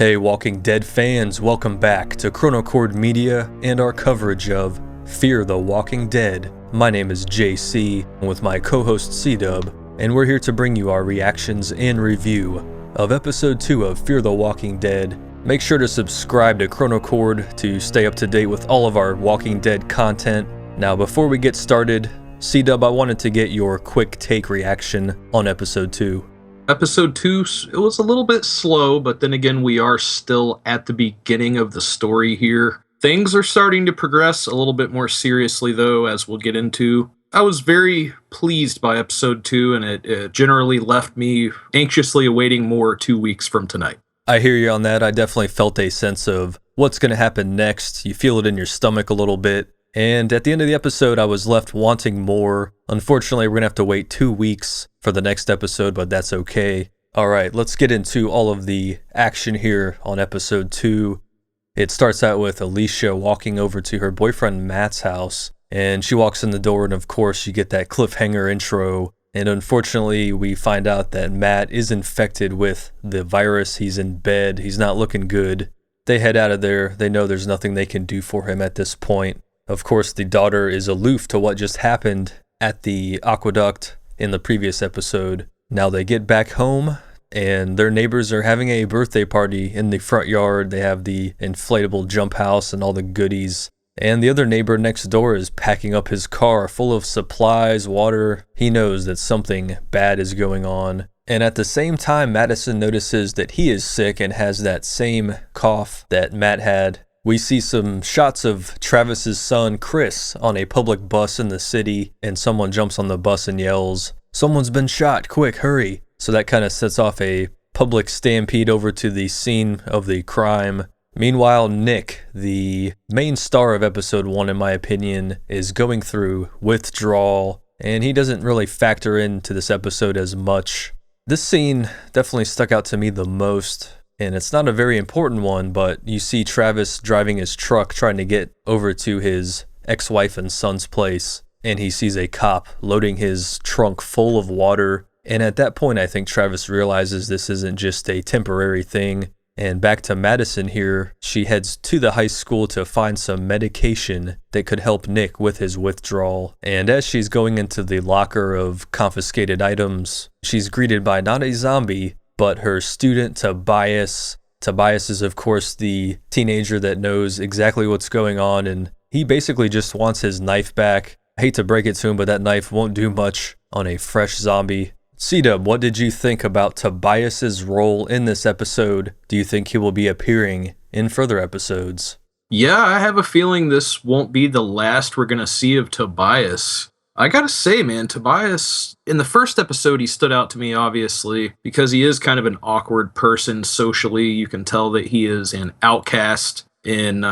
Hey Walking Dead fans, welcome back to Chronochord Media and our coverage of Fear the Walking Dead. My name is JC, with my co-host C-Dub, and we're here to bring you our reactions and review of Episode 2 of Fear the Walking Dead. Make sure to subscribe to Chronochord to stay up to date with all of our Walking Dead content. Now before we get started, C-Dub, I wanted to get your quick take reaction on Episode 2. Episode 2, it was a little bit slow, but then again, we are still at the beginning of the story here. Things are starting to progress a little bit more seriously, though, as we'll get into. I was very pleased by Episode 2, and it generally left me anxiously awaiting more 2 weeks from tonight. I hear you on that. I definitely felt a sense of what's going to happen next. You feel it in your stomach a little bit. And at the end of the episode, I was left wanting more. Unfortunately, we're going to have to wait 2 weeks for the next episode, but that's okay. All right, let's get into all of the action here on Episode 2. It starts out with Alicia walking over to her boyfriend Matt's house, and she walks in the door, and of course, you get that cliffhanger intro. And unfortunately, we find out that Matt is infected with the virus. He's in bed. He's not looking good. They head out of there. They know there's nothing they can do for him at this point. Of course, the daughter is aloof to what just happened at the aqueduct in the previous episode. Now they get back home, and their neighbors are having a birthday party in the front yard. They have the inflatable jump house and all the goodies. And the other neighbor next door is packing up his car full of supplies, water. He knows that something bad is going on. And at the same time, Madison notices that he is sick and has that same cough that Matt had. We see some shots of Travis's son, Chris, on a public bus in the city, and someone jumps on the bus and yells, "Someone's been shot, quick, hurry." So that kind of sets off a public stampede over to the scene of the crime. Meanwhile, Nick, the main star of Episode 1 in my opinion, is going through withdrawal, and he doesn't really factor into this episode as much. This scene definitely stuck out to me the most. And it's not a very important one, but you see Travis driving his truck trying to get over to his ex-wife and son's place, and he sees a cop loading his trunk full of water. And at that point, I think Travis realizes this isn't just a temporary thing. And back to Madison here, she heads to the high school to find some medication that could help Nick with his withdrawal. And as she's going into the locker of confiscated items, she's greeted by not a zombie, but her student, Tobias. Tobias is, of course, the teenager that knows exactly what's going on, and he basically just wants his knife back. I hate to break it to him, but that knife won't do much on a fresh zombie. C-Dub, what did you think about Tobias's role in this episode? Do you think he will be appearing in further episodes? Yeah, I have a feeling this won't be the last we're going to see of Tobias. I gotta say, man, Tobias, in the first episode, he stood out to me, obviously, because he is kind of an awkward person socially. You can tell that he is an outcast in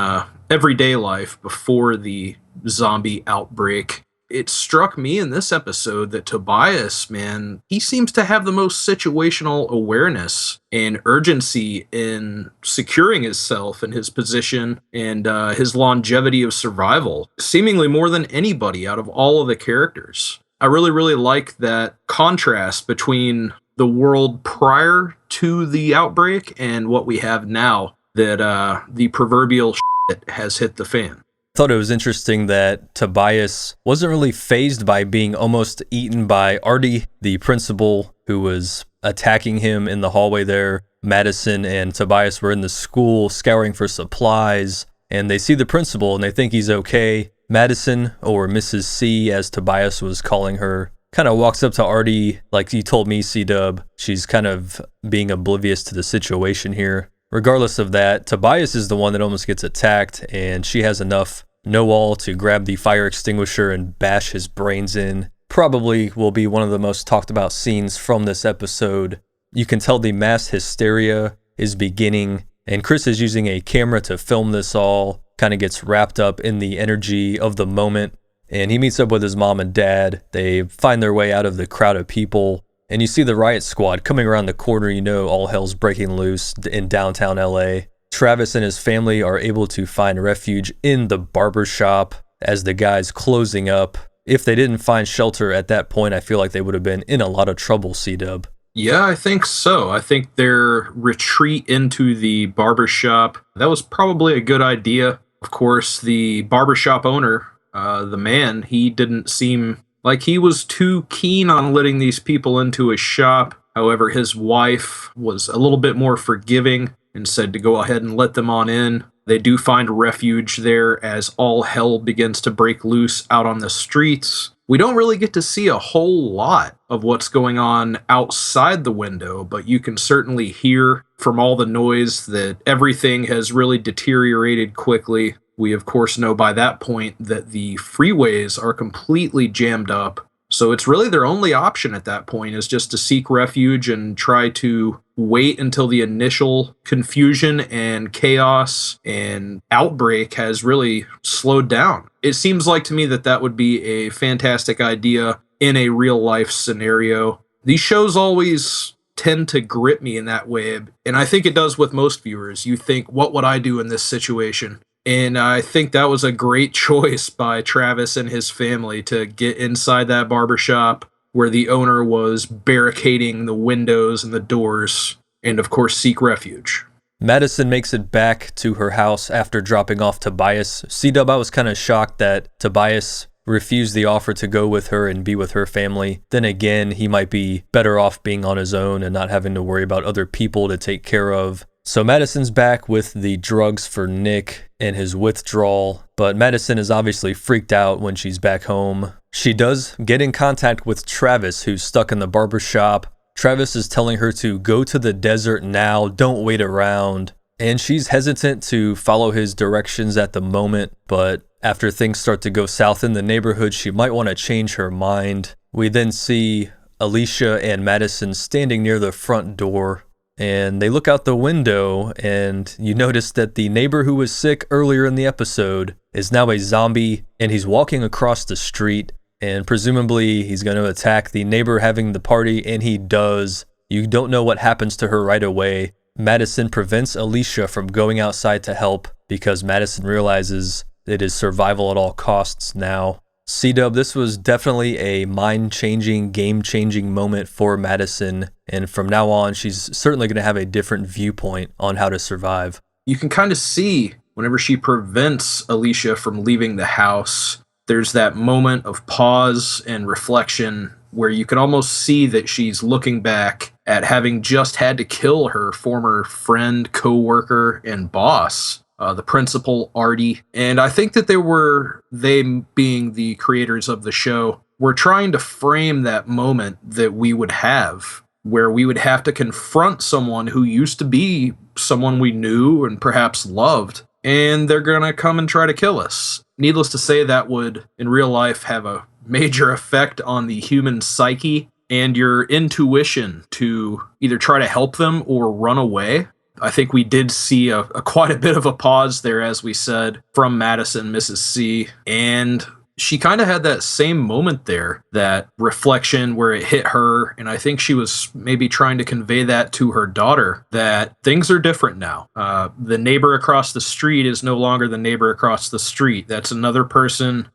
everyday life before the zombie outbreak. It struck me in this episode that Tobias, man, he seems to have the most situational awareness and urgency in securing himself and his position and his longevity of survival, seemingly more than anybody out of all of the characters. I really, really like that contrast between the world prior to the outbreak and what we have now, that the proverbial shit has hit the fan. Thought it was interesting that Tobias wasn't really fazed by being almost eaten by Artie, the principal, who was attacking him in the hallway there. Madison and Tobias were in the school scouring for supplies, and they see the principal and they think he's okay. Madison, or Mrs. C as Tobias was calling her, kind of walks up to Artie like you told me, C-Dub. She's kind of being oblivious to the situation here. Regardless of that, Tobias is the one that almost gets attacked, and she has enough know-all to grab the fire extinguisher and bash his brains in. Probably will be one of the most talked about scenes from this episode. You can tell the mass hysteria is beginning, and Chris is using a camera to film this all, kind of gets wrapped up in the energy of the moment, and he meets up with his mom and dad. They find their way out of the crowd of people, and you see the riot squad coming around the corner. You know all hell's breaking loose in downtown LA. Travis and his family are able to find refuge in the barber shop as the guy's closing up. If they didn't find shelter at that point, I feel like they would have been in a lot of trouble, C-Dub. Yeah, I think so. I think their retreat into the barbershop, that was probably a good idea. Of course, the barbershop owner, the man, he didn't seem like he was too keen on letting these people into his shop. However, his wife was a little bit more forgiving and said to go ahead and let them on in. They do find refuge there as all hell begins to break loose out on the streets. We don't really get to see a whole lot of what's going on outside the window, but you can certainly hear from all the noise that everything has really deteriorated quickly. We, of course, know by that point that the freeways are completely jammed up. So it's really their only option at that point is just to seek refuge and try to wait until the initial confusion and chaos and outbreak has really slowed down. It seems like to me that that would be a fantastic idea in a real life scenario. These shows always tend to grip me in that way, and I think it does with most viewers. You think, what would I do in this situation? And I think that was a great choice by Travis and his family to get inside that barbershop where the owner was barricading the windows and the doors and, of course, seek refuge. Madison makes it back to her house after dropping off Tobias. C-Dub, I was kind of shocked that Tobias refused the offer to go with her and be with her family. Then again, he might be better off being on his own and not having to worry about other people to take care of. So Madison's back with the drugs for Nick and his withdrawal, but Madison is obviously freaked out when she's back home. She does get in contact with Travis, who's stuck in the barbershop. Travis is telling her to go to the desert now, don't wait around. And she's hesitant to follow his directions at the moment, but after things start to go south in the neighborhood, she might want to change her mind. We then see Alicia and Madison standing near the front door, and they look out the window, and you notice that the neighbor who was sick earlier in the episode is now a zombie, and he's walking across the street, and presumably he's going to attack the neighbor having the party, and he does. You don't know what happens to her right away. Madison prevents Alicia from going outside to help because Madison realizes it is survival at all costs now. C-Dub, this was definitely a mind-changing, game-changing moment for Madison, and from now on, she's certainly going to have a different viewpoint on how to survive. You can kind of see whenever she prevents Alicia from leaving the house, there's that moment of pause and reflection where you can almost see that she's looking back at having just had to kill her former friend, co-worker, and boss. The principal, Artie. And I think that they being the creators of the show, were trying to frame that moment that we would have, where we would have to confront someone who used to be someone we knew and perhaps loved, and they're going to come and try to kill us. Needless to say, that would, in real life, have a major effect on the human psyche and your intuition to either try to help them or run away. I think we did see a quite a bit of a pause there, as we said, from Madison, Mrs. C. And she kind of had that same moment there, that reflection where it hit her. And I think she was maybe trying to convey that to her daughter, that things are different now. The neighbor across the street is no longer the neighbor across the street. That's another person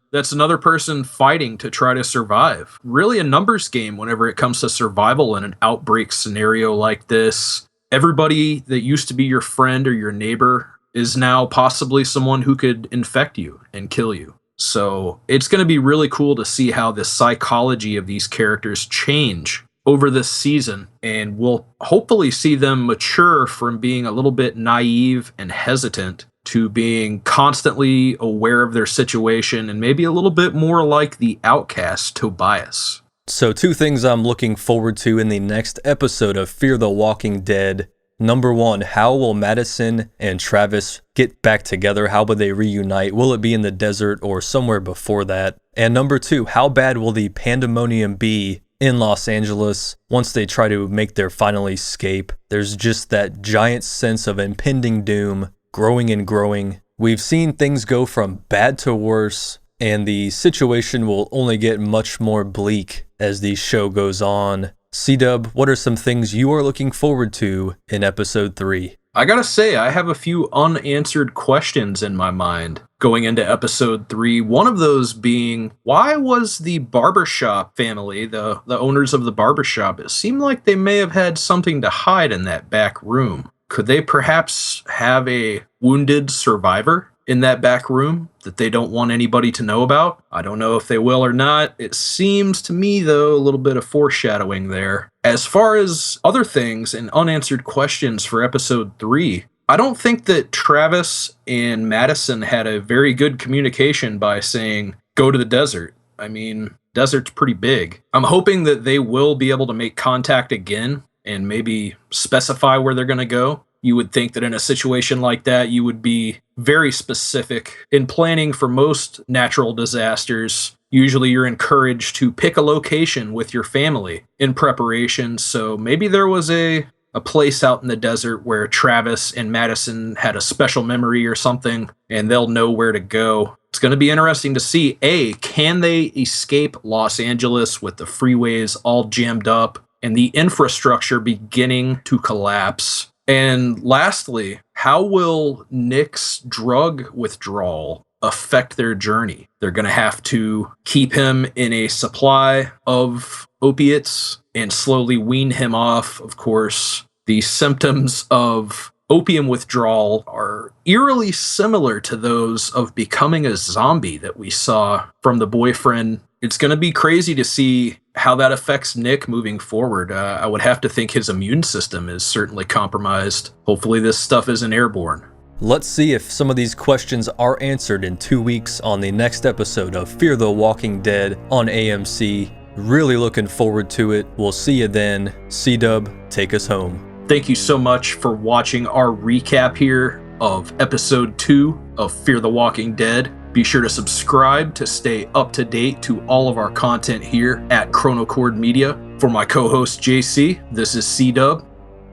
fighting to try to survive. Really a numbers game whenever it comes to survival in an outbreak scenario like this. Everybody that used to be your friend or your neighbor is now possibly someone who could infect you and kill you. So it's going to be really cool to see how the psychology of these characters change over this season. And we'll hopefully see them mature from being a little bit naive and hesitant to being constantly aware of their situation and maybe a little bit more like the outcast Tobias. So 2 things I'm looking forward to in the next episode of Fear the Walking Dead. Number 1, how will Madison and Travis get back together? How will they reunite? Will it be in the desert or somewhere before that? And number 2, how bad will the pandemonium be in Los Angeles once they try to make their final escape? There's just that giant sense of impending doom growing and growing. We've seen things go from bad to worse, and the situation will only get much more bleak as the show goes on. C-Dub, what are some things you are looking forward to in episode 3? I gotta say, I have a few unanswered questions in my mind going into episode 3. One of those being, why was the barbershop family, the owners of the barbershop, it seemed like they may have had something to hide in that back room. Could they perhaps have a wounded survivor in that back room that they don't want anybody to know about? I don't know if they will or not. It seems to me, though, a little bit of foreshadowing there. As far as other things and unanswered questions for episode 3, I don't think that Travis and Madison had a very good communication by saying, go to the desert. I mean, desert's pretty big. I'm hoping that they will be able to make contact again and maybe specify where they're going to go. You would think that in a situation like that, you would be very specific. In planning for most natural disasters, usually you're encouraged to pick a location with your family in preparation. So maybe there was a place out in the desert where Travis and Madison had a special memory or something, and they'll know where to go. It's going to be interesting to see, A, can they escape Los Angeles with the freeways all jammed up and the infrastructure beginning to collapse? And lastly, how will Nick's drug withdrawal affect their journey? They're going to have to keep him in a supply of opiates and slowly wean him off. Of course, the symptoms of opium withdrawal are eerily similar to those of becoming a zombie that we saw from the boyfriend. It's going to be crazy to see how that affects Nick moving forward. I would have to think his immune system is certainly compromised. Hopefully this stuff isn't airborne. Let's see if some of these questions are answered in 2 weeks on the next episode of Fear the Walking Dead on AMC. Really looking forward to it. We'll see you then. C-Dub, take us home. Thank you so much for watching our recap here of episode 2 of Fear the Walking Dead. Be sure to subscribe to stay up to date to all of our content here at Chronochord Media. For my co-host JC, this is C-Dub.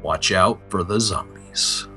Watch out for the zombies.